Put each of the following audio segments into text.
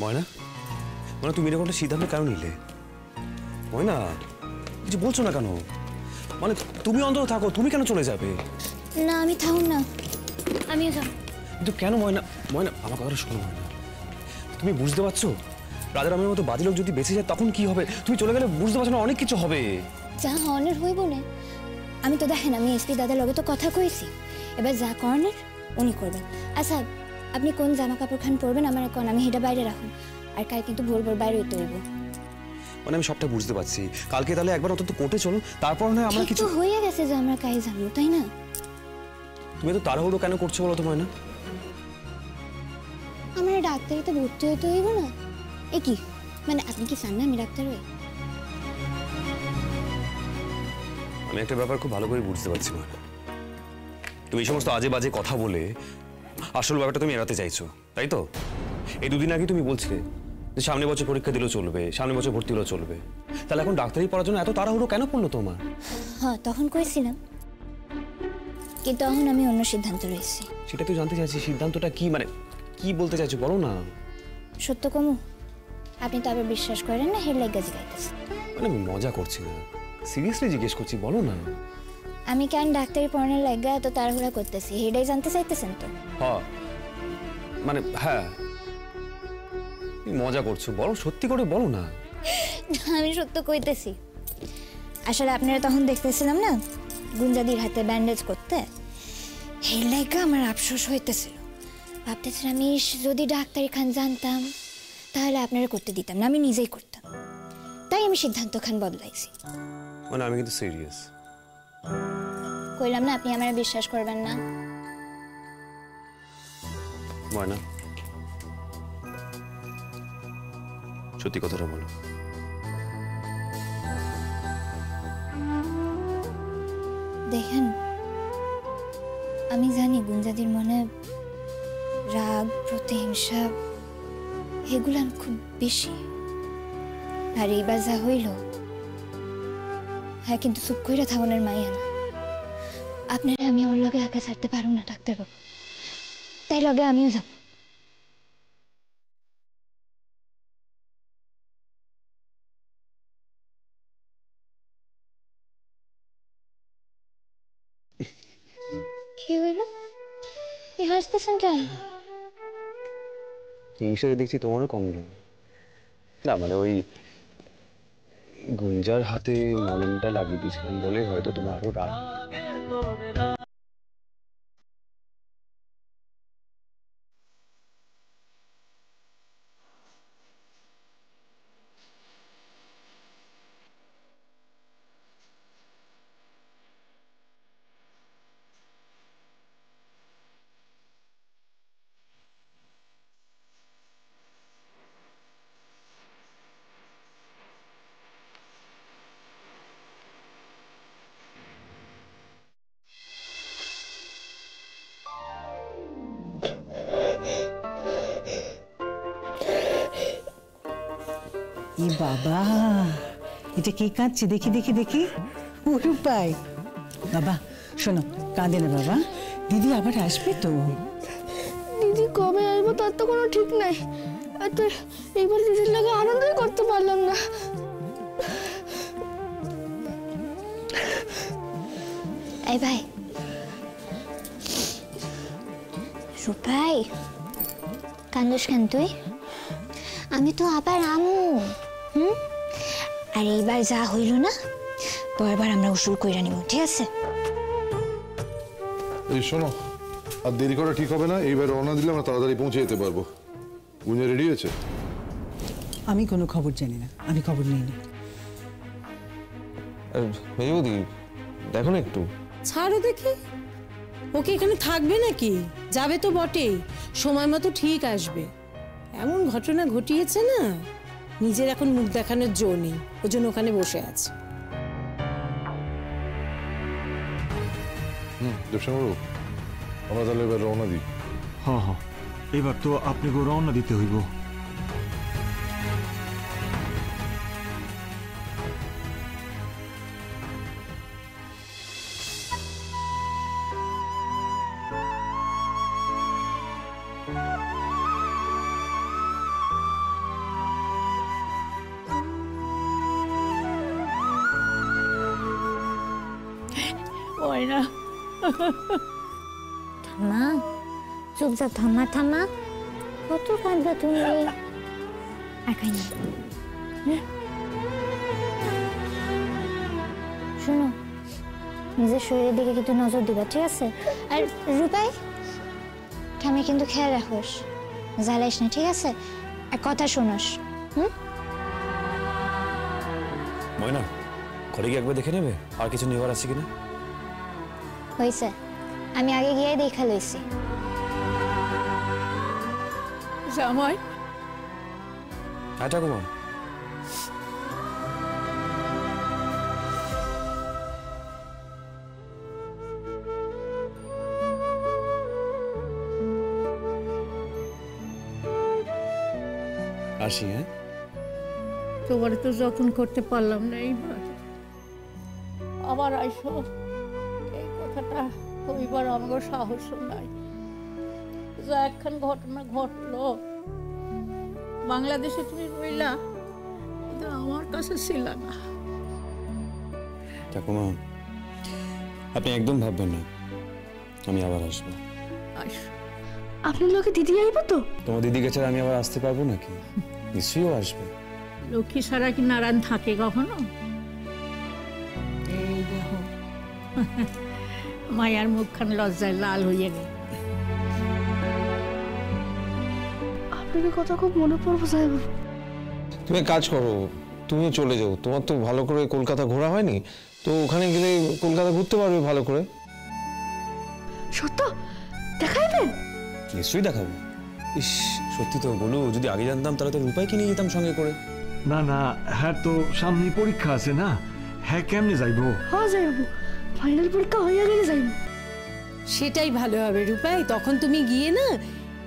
ময়না, মানে তুমি এরকম একটা সিদ্ধান্ত কেন নিলে? ময়না, কিছু বলছো না কেন? মানে তুমি অন্তত থাকো, তুমি কেন চলে যাবে? না আমি থাকুন না, আমিও যাব। কিন্তু কেন ময়না? ময়না আমার কথাটা শোনো ময়না, তুমি বুঝতে পারছো রাজার আমার মতো বাজে লোক যদি বেঁচে যায় তখন কি হবে? তুমি চলে গেলে বুঝতে পারছো না অনেক কিছু হবে। যা হওয়ার হইব না। আমি তো দেখেন আমি এসপি দাদার লগে তো কথা কইছি, এবার যা করণের উনি করবেন। আচ্ছা আপনি কোন জামা কাপড় খান পরবেন আমার কোন, আমি হেটা বাইরে রাখুন। আর কাল কিন্তু ভোর ভোর বাইরে হইতে হইব। মানে আমি সবটা বুঝতে পারছি, কালকে তাহলে একবার অন্তত কোর্টে চলো, তারপর না আমরা কিছু হয়ে গেছে যে আমরা কাই যাবো, তাই না? তুমি তো তাড়াহুড়ো কেন করছো বলো তো ময়না? আমার ডাক্তারিতে ভর্তি হইতে হইব না? এ কি মানে আপনি কি চান না আমি ডাক্তার হই? আমি একটা ব্যাপার খুব ভালো করে বুঝতে পারছি ময়না, তুমি এই সমস্ত আজে বাজে কথা বলে আসল ব্যাপারটা তুমি এড়াতে চাইছো, তাই তো? এই দুদিন আগে তুমি বলছিলে যে সামনে বছর পরীক্ষা দিলেও চলবে, সামনে বছর ভর্তি হলেও চলবে, তাহলে এখন ডাক্তারি পড়ার জন্য এত তাড়াহুড়ো কেন পড়লো তোমার? হ্যাঁ তখন কইছিলাম, কিন্তু এখন আমি অন্য সিদ্ধান্ত রয়েছি। সেটা তো জানতে চাইছি, সিদ্ধান্তটা কি? মানে কি বলতে চাইছো বলো না। সত্য কমু আপনি তো আবার বিশ্বাস করেন না, হেড লাইক গাছ গাইতেছে। মানে আমি মজা করছি না, সিরিয়াসলি জিজ্ঞেস করছি, বলো না। আমি কেন ডাক্তারি পড়ানোর লাগা এত তাড়াহুড়া করতেছি হেডাই জানতে চাইতেছেন তো? হ্যাঁ মানে হ্যাঁ, মজা করছো, বলো সত্যি করে বলো না। আমি সত্য কইতেছি, আসলে আপনারা তখন দেখতেছিলাম না গুঞ্জাদির হাতে ব্যান্ডেজ করতে, হেড লাইগা আমার আফসোস হইতেছিল। ভাবতেছিলাম আমি যদি ডাক্তারি খান জানতাম তাহলে আপনারা করতে দিতাম না, আমি নিজেই করতাম। তাই আমি সিদ্ধান্ত খান বদলাইছি। মানে আমি কিন্তু সিরিয়াস। কইলাম না আপনি আমার বিশ্বাস করবেন না। ময়না সত্যি কথাটা বলো। দেখেন আমি জানি গুঞ্জাদির মনে রাগ প্রতিহিংসা এগুলান খুব বেশি, আর এইবার যা হইল হ্যাঁ কিন্তু চুপ কইরা থাকুনের মাইয়া না। আপনারা আমি ওর লগে একা ছাড়তে পারব না ডাক্তারবাবু, তাই লগে আমিও যাব। কি হইল? কি হাসতেছেন কেন? হিংসাকে দেখছি তোমারও কম নেই না, মানে ওই গুঞ্জার হাতে মলমটা লাগিয়ে দিয়েছিলাম বলে হয়তো তোমার আরো রাগ। এ বাবা, এটা কে কাঁদছে? দেখি দেখি দেখি। ওর পাই বাবা, শোনো কাঁদে না বাবা, দিদি আবার আসবে তো। দিদি কবে আসবো তার তো কোনো ঠিক নাই, আর তো এইবার দিদির লাগে আনন্দই করতে পারলাম না। এই ভাই রূপাই, কান্দোস কেন তুই? আমি তো আবার আমু। আর এইবার যা হইল না পরেরবার আমরা উসুল কইরা নিব, ঠিক আছে? এই শোনো, আর দেরি করা ঠিক হবে না, এইবার রওনা দিলে আমরা তাড়াতাড়ি পৌঁছে যেতে পারবো। গুঞ্জা রেডি হয়েছে? আমি কোনো খবর জানি না, আমি খবর নিই না। মেজবৌদি দেখো না একটু। ছাড়ো দেখি, ওকে এখানে থাকবে নাকি? যাবে তো বটেই, সময় মতো ঠিক আসবে। এমন ঘটনা ঘটিয়েছে না, নিজের এখন মুখ দেখানোর জো নেই, ওই জন্য ওখানে বসে আছে। দেবশ্যামবাবু, আমরা তাহলে এবার রওনা দিই। হ্যাঁ হ্যাঁ, এবার তো আপনাকে রওনা দিতে হইব। ময়না। থামা, চুপচাপ থামা থামা, কত কাঁদবা তুমি? আর খাই না। শোনো, নিজের শরীরের দিকে কিন্তু নজর দিবা, ঠিক আছে? আর রূপাই, ঠামে কিন্তু খেয়াল রাখোস, জ্বালাইস না, ঠিক আছে? আর কথা শোনোস। ময়না, ঘরে গিয়ে একবার দেখে নেবে আর কিছু নেওয়ার আছে কিনা? হয়েছে, আমি আগে গিয়ে দেখা লইছি। জামাই, হ্যাঁ ঠাকুমা। আসি, হ্যাঁ? তোমার তো যত্ন করতে পারলাম না এইবার, আবার আইসো। এই কথাটা কইবার আমার সাহস নাই। যা একখান ঘটনা ঘটলো, বাংলাদেশে তুমি রইলা, কিন্তু আমার কাছে ছিল না। ঠাকুমা, আপনি একদম ভাববেন না, আমি আবার আসবো। আইসো। আপনার লোকে দিদি আইব তো? তোমার দিদিকে ছাড়া আমি আবার আসতে পারবো নাকি? নিশ্চয়ই ও আসবে। লক্ষ্মী ছাড়া কি নারায়ণ থাকে কখনো? এই দেখো, মায়ার মুখখান লজ্জায় লাল হইয়া গেল। আপনাকে কথা খুব মনে পড়বো সাহেব। তুমি এক কাজ করো, তুমিও চলে যাও। তোমার তো ভালো করে কলকাতা ঘোরা হয়নি, তো ওখানে গেলে কলকাতা ঘুরতে পারবে ভালো করে। সত্য দেখাইবেন? নিশ্চয়ই দেখাবো। ইস, সত্যি তো বলো, যদি আগে জানতাম তাহলে তো রূপাইকে নিয়ে যেতাম সঙ্গে করে। না না, হ্যাঁ তো সামনে পরীক্ষা আছে না, হ্যাঁ কেমনে যাইবো? হ্যাঁ যাইব, ফাইনাল পরীক্ষা হইয়া গেলে যাইব। সেটাই ভালো হবে রূপাই, তখন তুমি গিয়ে না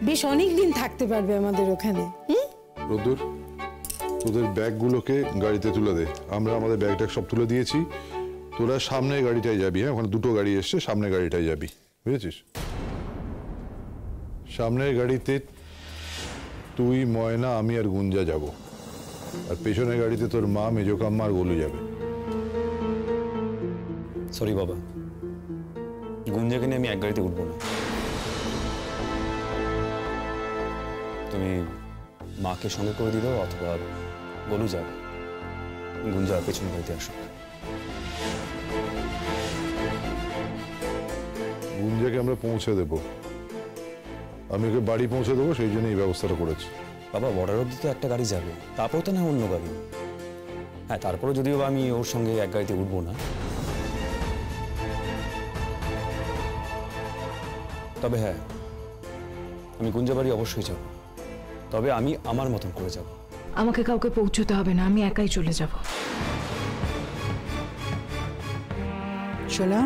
বেশ অনেক দিন থাকতে পারবে আমাদের ওখানে। রোদ্দুর, তোদের ব্যাগগুলোকে গাড়িতে তুলে দে। আমরা আমাদের ব্যাগ ট্যাগ সব তুলে দিয়েছি। তোরা সামনের গাড়িটায় যাবি, হ্যাঁ? ওখানে দুটো গাড়ি এসছে, সামনের গাড়িটায় যাবি, বুঝেছিস? সামনের গাড়িতে তুই, ময়না, আমি আর গুঞ্জা যাব, আর পেছনের গাড়িতে তোর মা, মেজকাম্মা আর গোলু যাবে। সরি বাবা, গুঞ্জাকে নিয়ে আমি এক গাড়িতে উঠবো না। তুমি মাকে সঙ্গে করে দিও, অথবা গোলু যাবে, গুঞ্জা পেছন গাড়িতে আসো। গুঞ্জাকে আমরা পৌঁছে দেবো, আমি ওকে বাড়ি পৌঁছে দেবো, সেই জন্য এই ব্যবস্থাটা করেছি। বাবা, বর্ডার অব্দি তো একটা গাড়ি যাবে, তারপর তো না অন্য গাড়ি। হ্যাঁ, তারপরে যদিও আমি ওর সঙ্গে এক গাড়িতে উঠবো না, তবে হ্যাঁ, আমি গুঞ্জা বাড়ি অবশ্যই যাব, তবে আমি আমার মতন করে যাব। আমাকে কাউকে পৌঁছতে হবে না, আমি একাই চলে যাব। শোনা,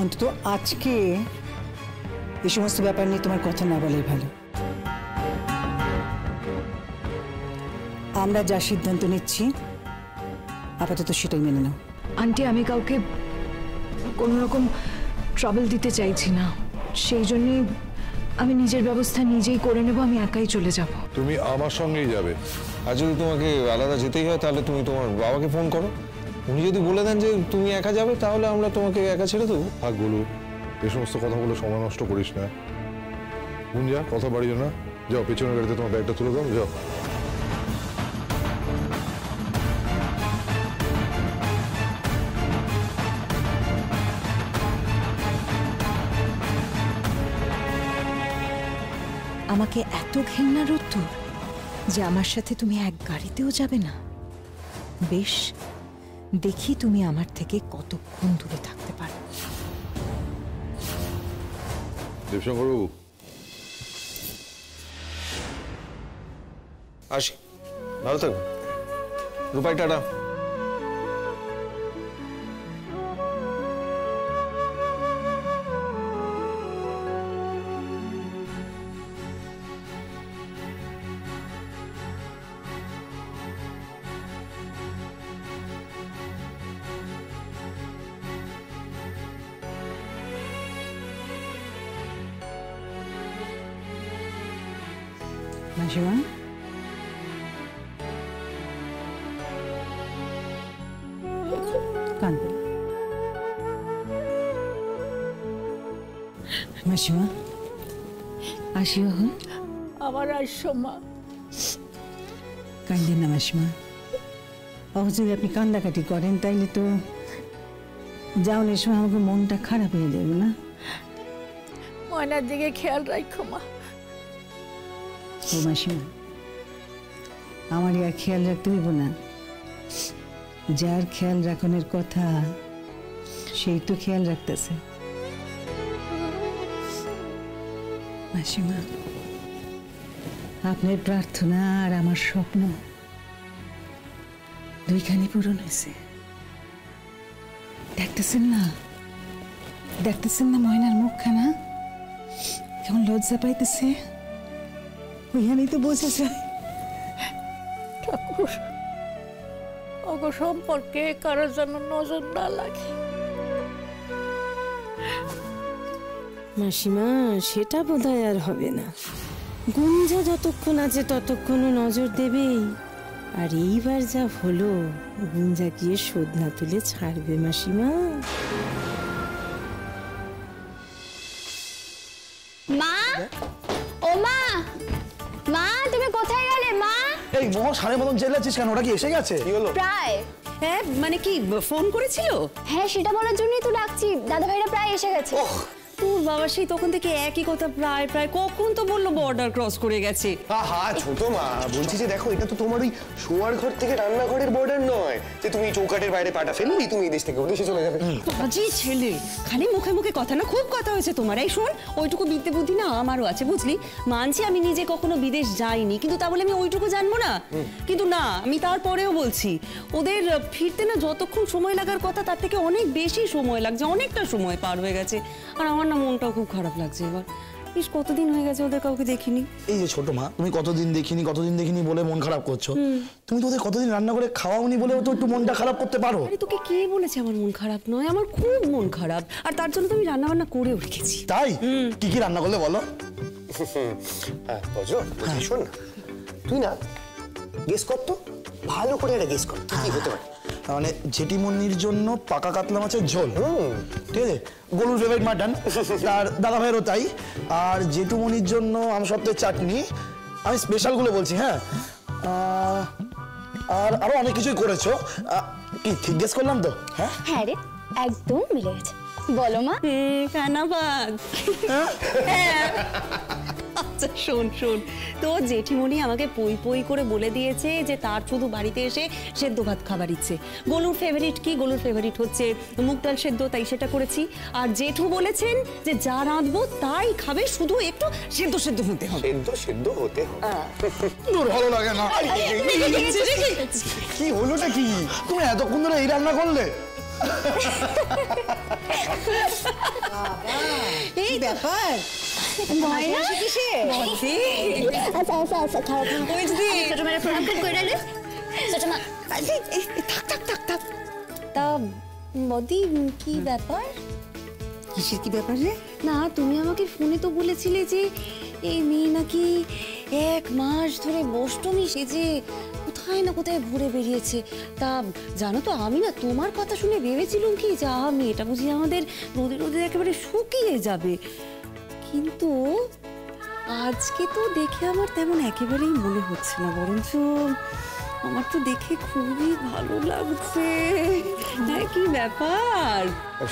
অন্তত আজকে এই সমস্ত ব্যাপার নিয়ে তোমার কথা না বলাই ভালো। আমরা যা সিদ্ধান্ত নিচ্ছি আপাতত সেটাই মেনে নাও। আন্টি, আমি কাউকে কোনো রকম ট্রাবল দিতে চাইছি না, সেই জন্যই আমি নিজের ব্যবস্থা নিজেই করে নেব, আমি একাই চলে যাব। তুমি আমার সঙ্গেই যাবে। আর যদি তোমাকে আলাদা যেতেই হয় তাহলে তুমি তোমার বাবাকে ফোন করো, উনি যদি বলে দেন যে তুমি একা যাবে তাহলে আমরা তোমাকে একা ছেড়ে দেবো। থাক গোলু, এই সমস্ত কথা বলে সময় নষ্ট করিস না। গুঞ্জা, কথা বাড়িও না, যাও পেছনের গাড়িতে তোমার ব্যাগটা তুলে দাও, যাও। আমাকে এত ঘেন্না রোদ্দুর যে আমার সাথে তুমি এক গাড়িতেও যাবে না? বেশ, দেখি তুমি আমার থেকে কতক্ষণ দূরে থাকতে পারো। দেবশঙ্করবাবু, আসি, ভালো থাকবে। রূপাই, টাটা। মাসিমা, কাঁদবে না। মাসিমা আসি এখন। আবার আসো মা। কান্দেন না মাসিমা, যদি আপনি কান্দাকাটি করেন তাইলে তো যাওয়ার সময় আমাকে মনটা খারাপ হয়ে যাবে না? ময়নার দিকে খেয়াল রাখো মা। ও মাসিমা, আমার আর খেয়াল রাখতে হইব না, যার খেয়াল রাখনের কথা সেই তো খেয়াল রাখতেছে। মাসিমা, আপনার প্রার্থনা আর আমার স্বপ্ন দুইখানি পূরণ হয়েছে। দেখতেছেন না, দেখতেছেন না ময়নার মুখখানা কেমন লজ্জা পাইতেছে? ওইখানেই তো বোঝা যায়। ঠাকুর, ওগো সম্পর্কে কারো যেন নজর না লাগে। মাসিমা, সেটা বোধহয় আর হবে না। গুঞ্জা যতক্ষণ আছে ততক্ষণও নজর দেবেই। আর এইবার যা হলো, গুঞ্জা গিয়ে শোধ না তুলে ছাড়বে মাসিমা? মা, ও মা, মা তুমি কোথায় গেলে মা? এই মোহ সাড়ে মতন চেল্লাচ্ছিস কেন? ওটা কি এসে গেছে? কি হলো? প্রায়। হ্যাঁ মানে কি ফোন করেছিল? হ্যাঁ সেটা বলার জন্যই তো ডাকছি, দাদা ভাইরা প্রায় এসে গেছে। তোর বাবা সেই তখন থেকে একই কথা, প্রায় প্রায় কখন তো বললো বর্ডার ক্রস করে গেছে। আহা ছোট মা, বলছি যে দেখো এটা তো তোমার ওই শোয়ার ঘর থেকে রান্নাঘরের বর্ডার নয় যে তুমি চৌকাটের বাইরে পাটা ফেললি তুমি এই দেশ থেকে ওদেশে চলে যাবে। বাজি ছেলে, খালি মুখে মুখে কথা না, খুব কথা হয়েছে তোমার। এই শোন, ওইটুকু বিদ্যে বুদ্ধি না আমারও আছে বুঝলি। মানছি আমি নিজে কখনো বিদেশ যাইনি, কিন্তু তা বলে আমি ওইটুকু জানবো না? কিন্তু না, আমি তারপরেও বলছি ওদের ফিরতে না যতক্ষণ সময় লাগার কথা তার থেকে অনেক বেশি সময় লাগছে, অনেকটা সময় পার হয়ে গেছে। আর আমার না মনটাও খুব খারাপ লাগছে এবার। ইস, কতদিন হয়ে গেছে ওদের কাউকে দেখিনি। এই যে ছোট মা, তুমি কতদিন দেখিনি বলে মন খারাপ করছো। তুমি তো ওদের কতদিন রান্না করে খাওয়াওনি বলে তো একটু মনটা খারাপ করতে পারো। আরে তোকে কে বলেছে আমার মন খারাপ নয়? আমার খুব মন খারাপ, আর তার জন্য তো আমি রান্না বান্না করেও রেখেছি। তাই কি কি রান্না করলে বলো? হ্যাঁ বজো, শোন না, তুই না গেস কর তো, ভালো করে একটা গেস কর কি হতে পারে। মানে জেঠিমনির জন্য পাকা কাতলা মাছের ঝোল, ঠিক আছে, গরুর ফেভারিট মাটন, আর দাদা ভাইয়েরও তাই। আর জেঠুমনির জন্য আমসত্ত্বের চাটনি, আমি স্পেশালগুলো বলছি। হ্যাঁ, আর আরো অনেক কিছুই করেছো। কি ঠিক গেস করলাম তো? হ্যাঁ হ্যাঁ রে, একদম মিলে গেছে। বলো মা। কানাবাদ। হ্যাঁ আচ্ছা শোন শোন, তো জেঠিমণি আমাকে পই পই করে বলে দিয়েছে যে তার শুধু বাড়িতে এসে সেদ্ধ ভাত খাবার ইচ্ছে। গোলুর ফেভারিট কি? গোলুর ফেভারিট হচ্ছে মুগ ডাল সেদ্ধ, তাই সেটা করেছি। আর জেঠু বলেছেন যে যা রাঁধবো তাই খাবে, শুধু একটু সেদ্ধ সেদ্ধ হতে হবে। সেদ্ধ হতে ভালো লাগে না। কি হলোটা কি? তুমি এতক্ষণ ধরে এই রান্না করলে? এই ব্যাপার তা বদি, কি ব্যাপার? কিসের কি ব্যাপার রে? না, তুমি আমাকে ফোনে তো বলেছিলে যে এই মেয়ে নাকি 1 মাস ধরে বষ্টমী সেজে কোথায় না কোথায় ঘুরে বেরিয়েছে। তা জানো তো, আমি না তোমার কথা শুনে ভেবেছিলাম কি যে মেয়েটা বুঝি আমাদের রোদে রোদে একেবারে শুকিয়ে যাবে, কিন্তু আজকে তো দেখে আমার তেমন একেবারেই মনে হচ্ছে না, বরঞ্চ আমার তো দেখে খুবই ভালো লাগছে। হ্যাঁ, কি ব্যাপার?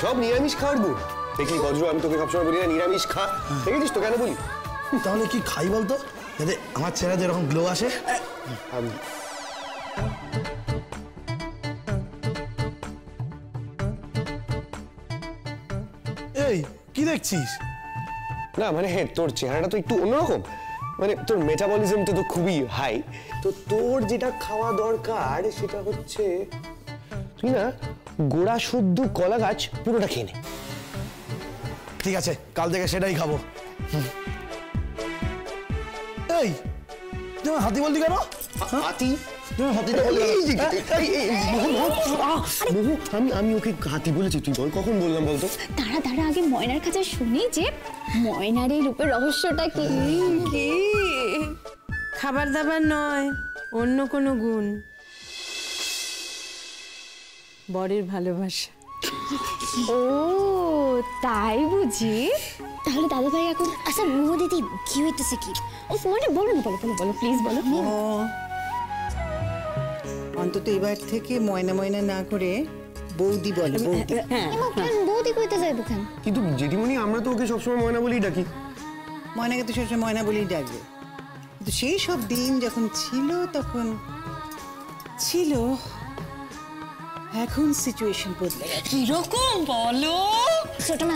সব নিরামিষ খাওয়ার গুণ। দেখলি বজ্র, আমি তোকে সবসময় বলি না নিরামিষ খা, দেখেছিস তো কেন বলি? তাহলে কি খাই বলতো, যাতে আমার চেহারাতে এরকম গ্লো আসে? এই কি দেখছিস? না মানে তোর চেহারাটা তো একটু অন্যরকম, মানে তোর মেটাবলিজম তো খুবই হাই, তো তোর যেটা খাওয়া দরকার সেটা হচ্ছে তুই না গোড়া শুদ্ধ কলা গাছ পুরোটা খেয়ে নে। ঠিক আছে, কাল থেকে সেটাই খাবো। এই তুমি হাতি বললি কেন? হাতি? আমি ওকে হাতি বলেছি, তুই বল কখন বললাম বলতো? দাঁড়া আগে ময়নার কাছে শুনি যে ময়নার এই রূপের রহস্যটা কি। খাবার দাবার নয়, অন্য কোনো গুণ। বরের ভালোবাসা। ও তাই বুঝি? তাহলে দাদা ভাই এখন আচ্ছা বৌদিদি কি হইতেছে কি? ও মানে বলো না, বলো বলো বলো প্লিজ বলো। ও অন্তত এবার থেকে ময়না ময়না না করে বৌদি বলে, বৌদি। বৌদি কইতে যাইব কেন? কিন্তু দিদিমণি আমরা তো ওকে সবসময় ময়না বলেই ডাকি। ময়নাকে তো সবসময় ময়না বলেই ডাকবে, কিন্তু সেই সব দিন যখন ছিল তখন ছিল, এখন সিচুয়েশন বদলে গেছে। কিরকম বলো? ছোট মা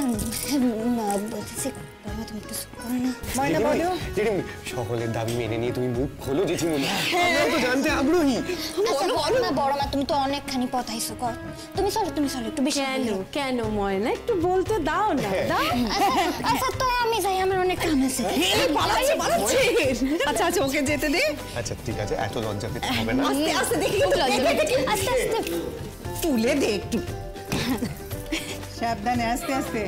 বলতেছি বাবা তুমি একটু করো না। ময়না বলো। দিদিমণি সকলের দাবি মেনে নিয়ে তুমি মুখ খোলো দিদিমণি, আমরা তো জানতে আগ্রহী। আচ্ছা বড় মা তুমি তো অনেকখানি পথাইছো, কর তুমি চলো একটু বেশি। কেন ময়না একটু বলতে দাও না, দাও। আচ্ছা তো আমি যাই, আমার অনেক কাম আছে। আচ্ছা আচ্ছা ওকে যেতে দে। আচ্ছা ঠিক আছে, এত লজ্জা পেতে হবে না। আস্তে আস্তে দেখি, আস্তে আস্তে তুলে দে একটু, সাবধানে, আস্তে আস্তে।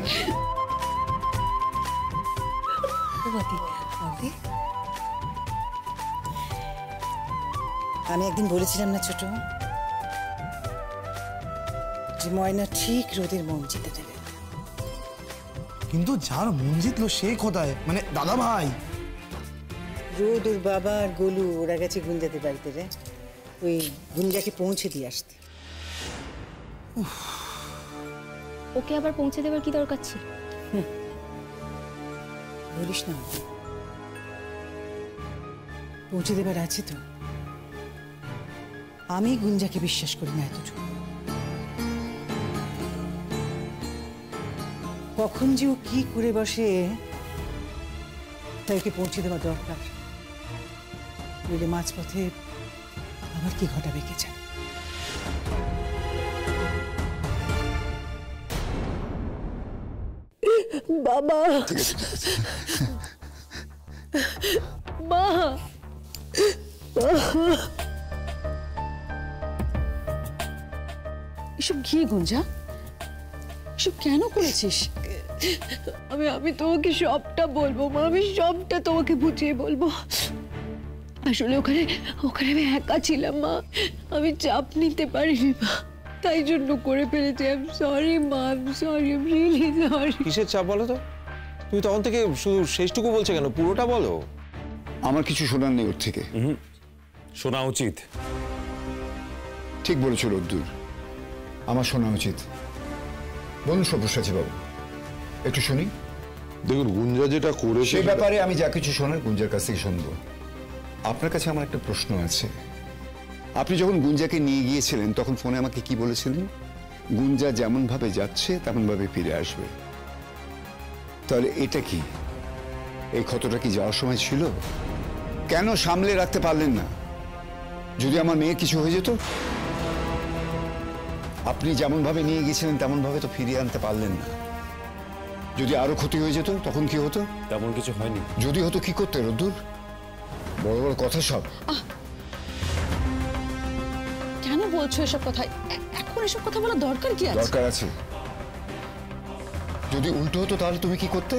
আমি একদিন বলেছিলাম না ছোট, যে ময়না ঠিক রোদের মন জিতে দেবে। কিন্তু যার মন জিতলো সে কোথায়, মানে দাদা ভাই? রোদ ওর বাবা আর গোলু ওরা গেছে গুঞ্জাদের বাড়িতে রে, ওই গুঞ্জাকে পৌঁছে দিয়ে আসতে। ওকে আবার পৌঁছে দেবার কি দরকার ছিল? বলিস না, পৌঁছে দেবার আছে তো। আমি গুঞ্জাকে বিশ্বাস করি না এতটুকু। কখন যে ও কি করে বসে তাই ওকে পৌঁছে দেওয়া দরকার, নইলে মাঝপথে আবার কি ঘটাবে কে জানে। বাবা মা এসব কি গুঞ্জা, এসব কেন করেছিস? আমি তোমাকে সবটা বলবো মা, আমি সবটা তোমাকে বুঝিয়ে বলবো। আসলে ওখানে আমি একা ছিলাম মা, আমি চাপ নিতে পারিনি মা, তাই জন্য করে ফেলেছি। আই এম সরি মা, I am sorry, I am really sorry. কিসের চাপ বলো তো? তুমি তখন থেকে শুধু শেষটুকু বলছে কেন, পুরোটা বলো। আমার কিছু শোনার নেই ওর থেকে। শোনা উচিত। ঠিক বলেছো রোদ্দুর, আমার শোনা উচিত। বলুন সব্যসাচী বাবু, একটু শুনি। দেখুন গুঞ্জা যেটা করেছে সেই ব্যাপারে আমি যা কিছু শোনার গুঞ্জার কাছ থেকে শুনবো। আপনার কাছে আমার একটা প্রশ্ন আছে। আপনি যখন গুঞ্জাকে নিয়ে গিয়েছিলেন তখন ফোনে আমাকে কি বলেছিলেন? গুঞ্জা যেমন ভাবে যাচ্ছে তেমন ভাবে ফিরে আসবে। তাহলে এটা কি, এই ক্ষতটা কি যাওয়ার সময় ছিল? কেন সামলে রাখতে পারলেন না? যদি আমার মেয়ে কিছু হয়ে যেত? আপনি যেমন ভাবে নিয়ে গেছিলেন তেমন ভাবে তো ফিরিয়ে আনতে পারলেন না। যদি আরো ক্ষতি হয়ে যেত তখন কি হতো? তেমন কিছু হয়নি। যদি হতো কি করতে রোদ্দুর? বড় বড় কথা সব। কেন বলছো এসব কথা? এখন এসব কথা বলা দরকার কি আছে? দরকার আছে। যদি উল্টো হতো তাহলে তুমি কি করতে?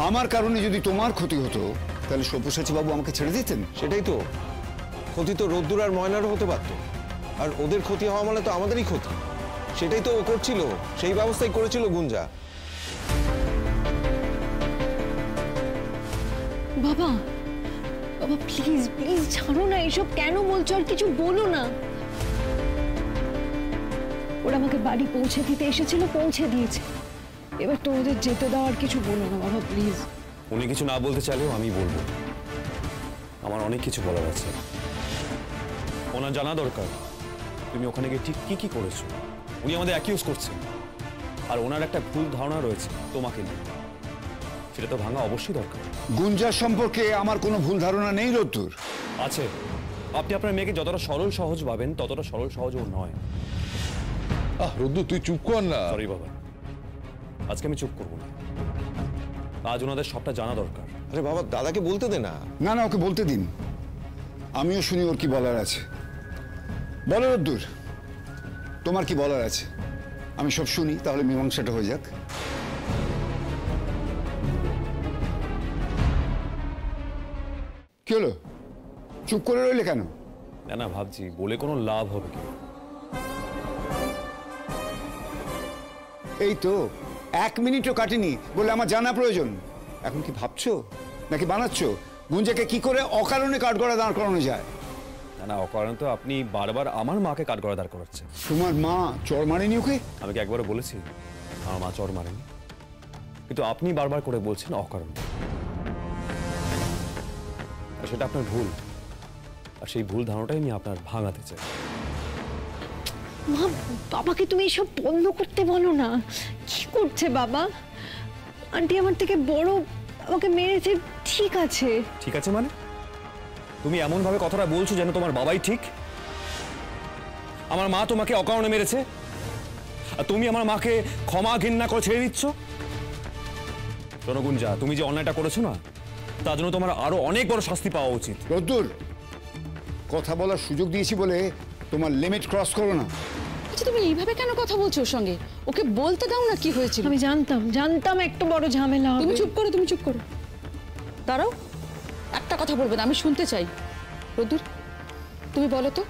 আমার কারণে যদি তোমার ক্ষতি হতো তাহলে সব্যসাচী বাবু আমাকে ছেড়ে দিতেন? সেটাই তো, ক্ষতি তো রোদ্দুর আর ময়নারও হতে পারত, আর ওদের ক্ষতি হওয়া মানে তো আমাদেরই ক্ষতি। সেটাই তো ও করছিল, সেই ব্যবস্থাই করেছিল গুঞ্জা। বাবা বাবা প্লিজ প্লিজ ছাড়ো না, এসব কেন বলছো? আর কিছু বলো না। ওরা আমাকে বাড়ি পৌঁছে দিতে এসেছিল, পৌঁছে দিয়েছে। এবার তো ওদের যেতে দেওয়ার কিছু বলো না বাবা প্লিজ। উনি কিছু না বলতে চাইলেও আমি বলবো, আমার অনেক কিছু বলার আছে। ওনার জানা দরকার তুমি ওখানে গিয়ে ঠিক কি কি করেছো। উনি আমাদের অ্যাকিউজ করছেন, আর ওনার একটা ভুল ধারণা রয়েছে তোমাকে নিয়ে, সেটা তো ভাঙা অবশ্যই দরকার। গুঞ্জার সম্পর্কে আমার কোনো ভুল ধারণা নেই রোদ্দুর। আছে। আপনি আপনার মেয়েকে যতটা সরল সহজ ভাবেন ততটা সরল সহজ ও নয়। রোদ্দুর তুই চুপ কর না। সরি বাবা, আজকে আমি চুপ করবো না। আজ ওনাদের সবটা জানা দরকার। আরে বাবা, দাদাকে বলতে দে না। না না, ওকে বলতে দিন, আমিও শুনি ওর কি বলার আছে। বলো রোদ্দুর, তোমার কি বলার আছে? আমি সব শুনি, তাহলে মীমাংসাটা হয়ে যাক। কি হলো, চুপ করে রইলে কেন? না না, ভাবছি বলে কোনো লাভ হবে কি। এই তো 1 মিনিটও কাটেনি বলে আমার জানা প্রয়োজন। এখন কি ভাবছো নাকি বানাচ্ছো গুঞ্জাকে কি করে অকারণে কাঠগড়া দাঁড় করানো যায়? না না, অকারণে তো আপনি বারবার আমার মাকে কাঠগড়ায় দাঁড় করাচ্ছেন। তোমার মা চড় মারেনি ওকে? আমি কি একবারও বলেছি আমার মা চড় মারেনি? কিন্তু আপনি বারবার করে বলছেন অকারণে। আর সেটা আপনার ভুল, আর সেই ভুল ধারণাটাই আমি আপনার ভাঙাতে চাই। মা, বাবাকে তুমি এসব বন্ধ করতে বলো না। কি করছে বাবা? আন্টি আমার থেকে বড়, আমাকে মেরেছে, ঠিক আছে। ঠিক আছে মানে? তুমি এমন ভাবে কথাটা বলছো যেন তোমার বাবাই ঠিক। আমার মা তোমাকে অকারণে মেরেছে, আর তুমি আমার মাকে ক্ষমা ঘৃণা করে ছেড়ে দিচ্ছ। শোনো গুঞ্জা, তুমি যে অন্যায়টা করেছো না, তার জন্য তোমার আরো অনেক বড় শাস্তি পাওয়া উচিত। রোদ্দুর, কথা বলার সুযোগ দিয়েছি বলে তোমার লিমিট ক্রস করো না। আচ্ছা, তুমি এইভাবে কেন কথা বলছো ওর সঙ্গে? ওকে বলতে দাও না কি হয়েছিল। আমি জানতাম একটু বড় ঝামেলা হবে। তুমি চুপ করো। দাঁড়াও, একটা কথা বলবে না, আমি শুনতে চাই। রোদ্দুর, তুমি বলো তো